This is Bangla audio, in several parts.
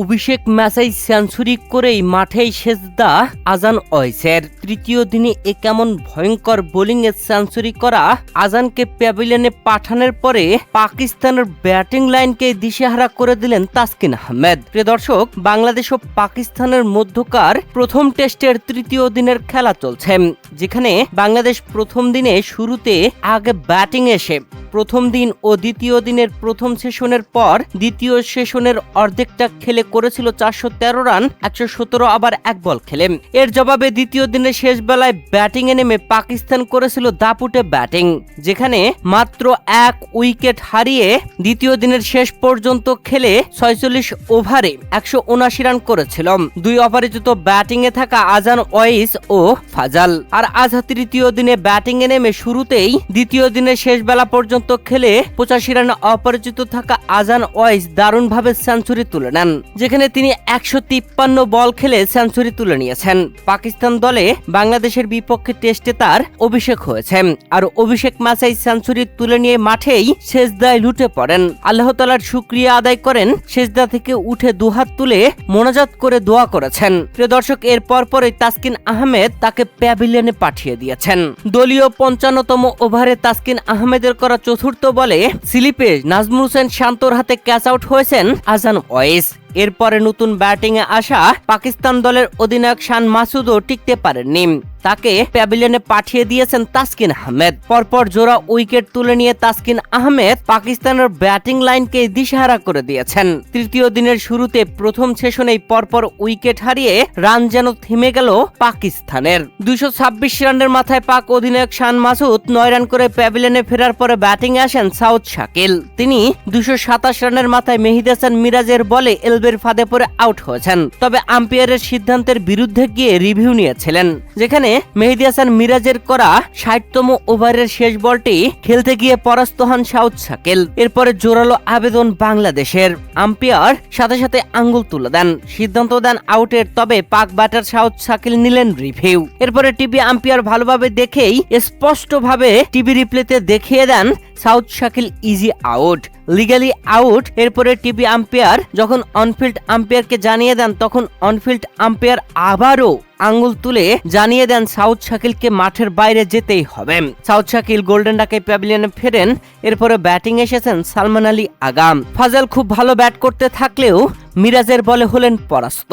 অভিষেক ম্যাচেই সেঞ্চুরি করেই মাঠেই সেজদা আজান ওয়েসের। তৃতীয় দিনে এ কেমন ভয়ঙ্কর বোলিংয়ে সেঞ্চুরি করা আজানকে প্যাভিলিয়নে পাঠানোর পরে পাকিস্তানের ব্যাটিং লাইনকে দিশেহারা করে দিলেন তাসকিন আহমেদ। প্রিয় দর্শক, বাংলাদেশ ও পাকিস্তানের মধ্যকার প্রথম টেস্টের তৃতীয় দিনের খেলা চলছে, যেখানে বাংলাদেশ প্রথম দিনে শুরুতে আগে ব্যাটিং এসে প্রথম দিন ও দ্বিতীয় দিনের প্রথম সেশনের পর দ্বিতীয় সেশনের অর্ধেকটা খেলে করেছিল 413 রান, 117 আবার এক বল খেলে। এর জবাবে দ্বিতীয় দিনের শেষ বেলায় ব্যাটিং এ নেমে পাকিস্তান করেছিল দাপুটে ব্যাটিং, যেখানে মাত্র এক উইকেট হারিয়ে দ্বিতীয় দিনের শেষ পর্যন্ত খেলে 46 ওভারে 179 রান করেছিল। দুই অপরাজিত ব্যাটিং এ থাকা আজান ওয়েস ও ফাজাল। আর আজ তৃতীয় দিনে ব্যাটিং এ নেমে শুরুতেই দ্বিতীয় দিনের শেষ বেলা পর্যন্ত খেলে 85 রানে অপরাজিত থাকা আজান ওয়েস দারুণভাবে সেঞ্চুরি তুলে নেন, যেখানে তিনি 153 বল খেলে সেঞ্চুরি তুলে নিয়েছেন। পাকিস্তান দলে বাংলাদেশের বিপক্ষে টেস্টে তার অভিষেক হয়েছে, আর অভিষেক ম্যাচেই সেঞ্চুরি তুলে নিয়ে মাঠেই সেজদায় লুটে পড়েন। আল্লাহ তাআলার শুকরিয়া আদায় করেন, সেজদা থেকে উঠে দুহাত তুলে মোনাজাত করে দোয়া করেছেন। প্রিয় দর্শক, এর পরপরই তাসকিন আহমেদ তাকে প্যাভিলিয়নে পাঠিয়ে দিয়েছেন। দলীয় 55তম ওভারে তাসকিন আহমেদের করা চতুর্থ বলে স্লিপে নাজমুল হোসেন শান্তর হাতে ক্যাচ আউট হয়েছেন আজান ওয়েস। এরপরে নতুন ব্যাটিং এ আসা পাকিস্তান দলের অধিনায়ক শান মাসুদও টিকতে পারেননি, তাকে প্যাভিলিয়নে পাঠিয়ে দিয়েছেন তাসকিন আহমেদ। পরপর জোড়া উইকেট তুলে নিয়ে তাসকিন আহমেদ পাকিস্তানের ব্যাটিং লাইনকে দিশেহারা করে দিয়েছেন। তৃতীয় দিনের শুরুতে প্রথম সেশনেই পরপর উইকেট হারিয়ে রান যেন থেমে গেল পাকিস্তানের। 226 রানের মাথায় পাক অধিনায়ক শান মাসুদ 9 রান করে প্যাভিলিয়নে ফেরার পরে ব্যাটিং এ আসেন সাউদ শাকিল। তিনি 227 রানের মাথায় মেহেদী হাসান মিরাজের বলে এলবের ফাঁদে পড়ে আউট হয়েছেন, তবে আম্পায়ারের সিদ্ধান্তের বিরুদ্ধে গিয়ে রিভিউ নিয়েছিলেন, যেখানে মেহেদী হাসান মিরাজের করা 60তম ওভারের শেষ বলটি খেলতে গিয়ে পরাস্ত হন সাউদ শাকিল। এরপরে জোরালো আবেদন বাংলাদেশের। আম্পায়ার সাথে সাথে আঙ্গুল তুলে দেন, সিদ্ধান্ত দেন আউটের, তবে পাক ব্যাটার সাউদ শাকিল নিলেন রিভিউ। এরপরে টিভি আম্পায়ার ভালোভাবে দেখেই স্পষ্টভাবে টিভি রিপ্লেতে দেখিয়ে দেন Saud Shakeel easy out, legally out. এরপরে টিভি আম্পায়ার যখন অনফিল্ড আম্পায়ারকে জানিয়ে দেন, তখন অনফিল্ড আম্পায়ার আবারও আঙ্গুল তুলে জানিয়ে দেন সাউদ শাকিলকে মাঠের বাইরে যেতেই হবে। সাউদ শাকিল গোল্ডেন ডাকে প্যাভিলিয়নে ফেরেন। এরপরে ব্যাটিং এসেছেন সালমান আলী আগাম। ফাজাল খুব ভালো ব্যাট করতে থাকলেও মিরাজের বলে হলেন পরাস্ত।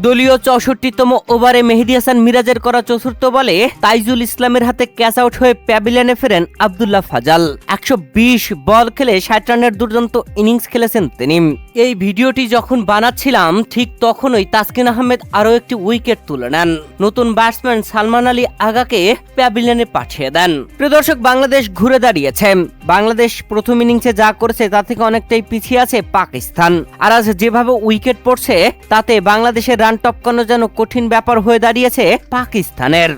দলীয় 64তম ওভারে মেহেদী হাসান মিরাজের করা চতুর্থ বলে তাইজুল ইসলামের হাতে ক্যাচ আউট হয়ে প্যাভিলিয়নে ফেরেন আব্দুল্লাহ ফাজাল। 120 বল খেলে 60 রানের দুর্দান্ত ইনিংস খেলেছেন তিনি। এই ভিডিওটি যখন বানাচ্ছিলাম ঠিক তখনই তাসকিন আহমেদ আরো একটি উইকেট তুলে নেন। নতুন ব্যাটসম্যান সালমান আলী আগাকে প্যাভিলিয়নে পাঠিয়ে দেন। প্রিয় দর্শক, বাংলাদেশ ঘুরে দাঁড়িয়েছে। বাংলাদেশ প্রথম ইনিংসে যা করেছে তা থেকে অনেকটাই পিছিয়ে আছে পাকিস্তান। আর আজ যেভাবে উইকেট পড়ছে তাতে বাংলাদেশের রান টপকানো যেন কঠিন ব্যাপার হয়ে দাঁড়িয়েছে পাকিস্তানের।